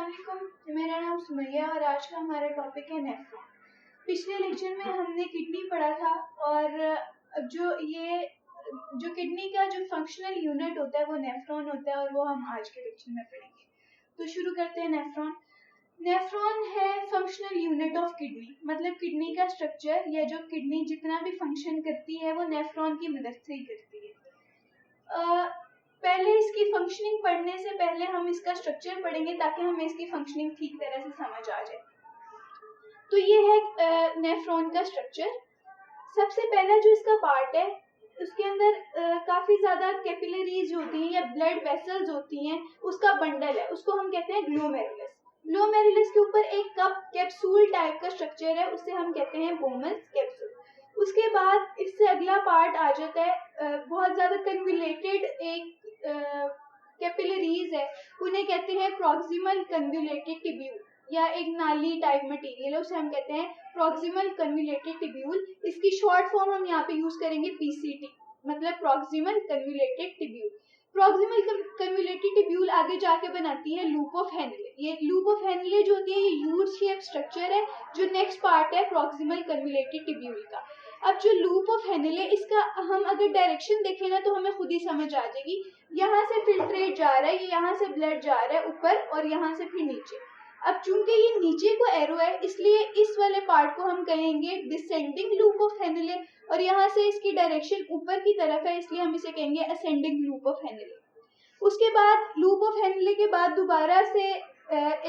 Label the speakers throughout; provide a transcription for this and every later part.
Speaker 1: अस्सलामुअलैकुम, मेरा नाम सुमैया और आज का हमारा टॉपिक है नेफ्रॉन। पिछले लेक्चर में हमने किडनी पढ़ा था और जो किडनी का जो फंक्शनल यूनिट होता है वो नेफ्रॉन होता है और वो हम आज के लेक्चर में पढ़ेंगे। तो शुरू करते हैं। नेफ्रॉन है फंक्शनल यूनिट ऑफ किडनी, मतलब किडनी का स्ट्रक्चर या जो किडनी जितना भी फंक्शन करती है वो नेफ्रॉन की मदद से ही करती है। पहले इसकी फंक्शनिंग पढ़ने से पहले हम इसका स्ट्रक्चर पढ़ेंगे ताकि हमें इसकी फंक्शनिंग ठीक तरह से समझ आ जाए। तो ये है नेफ्रॉन का स्ट्रक्चर। सबसे पहला जो इसका पार्ट है उसके अंदर काफी ज्यादा कैपिलरीज होती हैं या ब्लड वेसल्स होती हैं, उसका बंडल है, उसको हम कहते हैं ग्लोमेरुलस। ग्लोमेरुलस के ऊपर एक कप कैप्सूल टाइप का स्ट्रक्चर है, उसे हम कहते हैं बोमन्स कैप्सूल। उसके बाद इससे अगला पार्ट आ जाता है बहुत ज्यादा कन्वुलेटेड एक कैपिलरीज है, उन्हें कहते हैं प्रॉक्सिमल कन्वुलेटेड टिब्यूल या एक नाली टाइप मटेरियल है, उसे हम कहते हैं प्रॉक्सिमल कन्वुलेटेड टिब्यूल। इसकी शॉर्ट फॉर्म हम यहाँ पे यूज करेंगे पीसीटी, मतलब proximal convoluted tubule. Proximal convoluted tubule आगे जाके बनाती है लूप ऑफ हेनले। ये लूप ऑफ हेनले जो होती है ये यू शेप स्ट्रक्चर है जो नेक्स्ट पार्ट है प्रॉक्सिमल कन्वुलेटेड टिब्यूल का। अब जो लूप ऑफ हेनले, इसका हम अगर डायरेक्शन देखें ना तो हमें खुद ही समझ आ जाएगी। यहाँ से फिल्ट्रेट जा रहा है, यहाँ से ब्लड जा रहा है ऊपर और यहाँ से फिर नीचे। अब चूंकि ये नीचे को एरो है इसलिए इस वाले पार्ट को हम कहेंगे डिसेंडिंग लूप ऑफ हेनले और यहाँ से इसकी डायरेक्शन ऊपर की तरफ है इसलिए हम इसे कहेंगे असेंडिंग लूप ऑफ हेनले। उसके बाद लूप ऑफ हेनले के बाद दोबारा से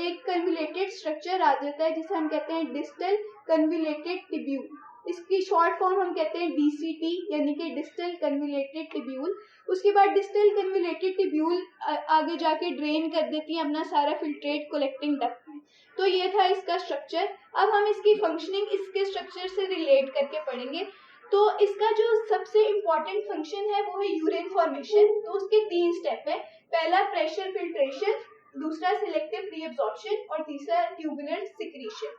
Speaker 1: एक कन्वुलेटेड स्ट्रक्चर आ जाता है जिसे हम कहते हैं डिस्टल कन्वुलेटेड टिब्यूल। इसकी शॉर्ट फॉर्म हम कहते हैं डीसीटी यानी कि डिस्टल कन्वुलेटेड टिब्यूल। उसके बाद डिस्टल कन्वुलेटेड टिब्यूल आगे जाके ड्रेन कर देती है अपना सारा फिल्ट्रेट कलेक्टिंग डक्ट में। तो ये था इसका स्ट्रक्चर। अब हम इसकी फंक्शनिंग इसके स्ट्रक्चर से रिलेट करके पढ़ेंगे। तो इसका जो सबसे इम्पोर्टेंट फंक्शन है वो है यूरिन फॉर्मेशन। तो उसके 3 स्टेप है। पहला प्रेशर फिल्ट्रेशन, दूसरा सिलेक्टिव रीअब्सॉर्प्शन और तीसरा ट्यूबुलर सिक्रीशन।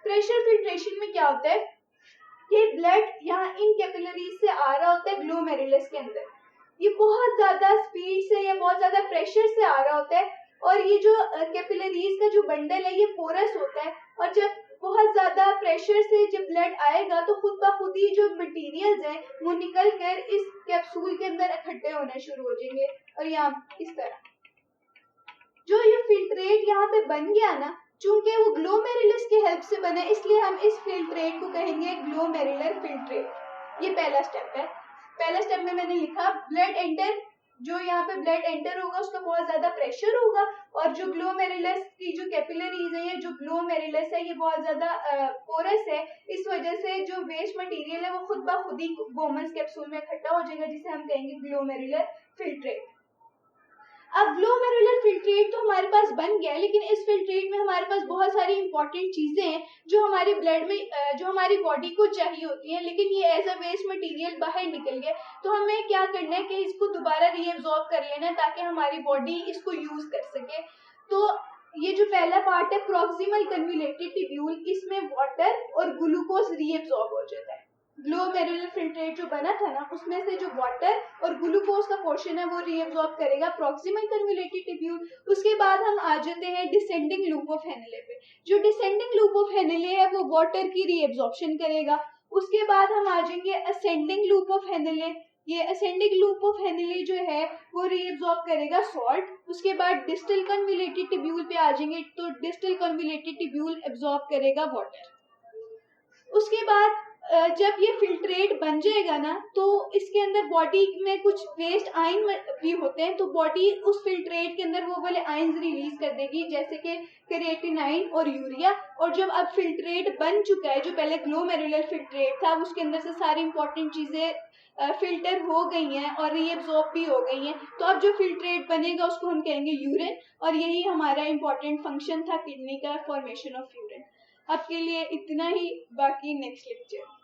Speaker 1: प्रेशर फिल्ट्रेशन में क्या होता है, ये ब्लड यहाँ इन कैपिलरीज से आ रहा होता है ग्लोमेरुलस के अंदर, ये बहुत ज्यादा स्पीड से या बहुत ज्यादा प्रेशर से आ रहा होता है और ये जो कैपिलरीज का जो बंडल है ये पोरस होता है और जब बहुत ज्यादा प्रेशर से जब ब्लड आएगा तो खुद ब खुद ही जो मटेरियल्स हैं वो निकल कर इस कैप्सूल के अंदर इकट्ठे होना शुरू हो जाएंगे और यहाँ इस तरह जो ये फिल्ट्रेट यहाँ पे बन गया ना, चूंकि वो ग्लोमेरुलस की हेल्प से बना है इसलिए हम इस फिल्ट्रेट को कहेंगे ग्लोमेरुलर फिल्ट्रेट। ये पहला स्टेप है। पहला स्टेप में मैंने लिखा ब्लड एंटर, जो यहाँ पे ब्लड एंटर होगा उसका बहुत ज्यादा प्रेशर होगा और जो ग्लोमेरुलस की जो कैपिलरीज है, ये जो ग्लोमेरुलस है ये बहुत ज्यादा पोरस है, इस वजह से जो वेस्ट मटेरियल है वो खुद ब खुद ही बोमन्स कैप्सूल में इकट्ठा हो जाएगा जिसे हम कहेंगे ग्लोमेरुलर फिल्ट्रेट। अब ग्लोमेरुलर फिल्ट्रेट तो हमारे पास बन गया, लेकिन इस फिल्ट्रेट में हमारे पास बहुत सारी इंपॉर्टेंट चीजें हैं जो हमारे ब्लड में जो हमारी बॉडी को चाहिए होती हैं, लेकिन ये एज अ वेस्ट मटेरियल बाहर निकल गया। तो हमें क्या करना है कि इसको दोबारा रीअब्सॉर्ब कर लेना ताकि हमारी बॉडी इसको यूज कर सके। तो ये जो पहला पार्ट है प्रॉक्सिमल कन्वुलेटेड टिब्यूल, इसमें वाटर और ग्लूकोज रीअब्सॉर्ब हो जाता है। ग्लोमेरुलर फिल्ट्रेट जो बना था ना उसमें से जो वाटर और ग्लूकोज का पोर्शन है वो रीअब्सॉर्ब करेगा प्रॉक्सिमल कन्वुलेटेड टिब्यूल। उसके बाद हम आ जाते हैं डिसेंडिंग लूप ऑफ हेनले पे। जो डिसेंडिंग लूप ऑफ हेनले है वो वाटर की रीअब्सॉर्प्शन करेगा। उसके बाद हम आ जाएंगे असेंडिंग लूप ऑफ हेनले। ये असेंडिंग लूप ऑफ हेनले जो है वो रीअब्सॉर्ब करेगा सॉल्ट। उसके बाद डिस्टल कन्वुलेटेड टिब्यूल पे आ जाएंगे तो डिस्टल कन्वुलेटेड टिब्यूल एब्सॉर्ब करेगा वाटर। उसके बाद जब ये फिल्ट्रेट बन जाएगा ना तो इसके अंदर बॉडी में कुछ वेस्ट आयन भी होते हैं, तो बॉडी उस फिल्ट्रेट के अंदर वो वाले आयन्स रिलीज कर देगी जैसे कि क्रिएटिनाइन और यूरिया। और जब अब फिल्ट्रेट बन चुका है, जो पहले ग्लोमेरुलर फिल्ट्रेट था उसके अंदर से सारी इंपॉर्टेंट चीजें फिल्टर हो गई हैं और रीअब्सॉर्ब भी हो गई हैं, तो अब जो फिल्ट्रेट बनेगा उसको हम कहेंगे यूरिन और यही हमारा इंपॉर्टेंट फंक्शन था किडनी का, फॉर्मेशन ऑफ यूरिन। अब के लिए इतना ही, बाकी नेक्स्ट लेक्चर।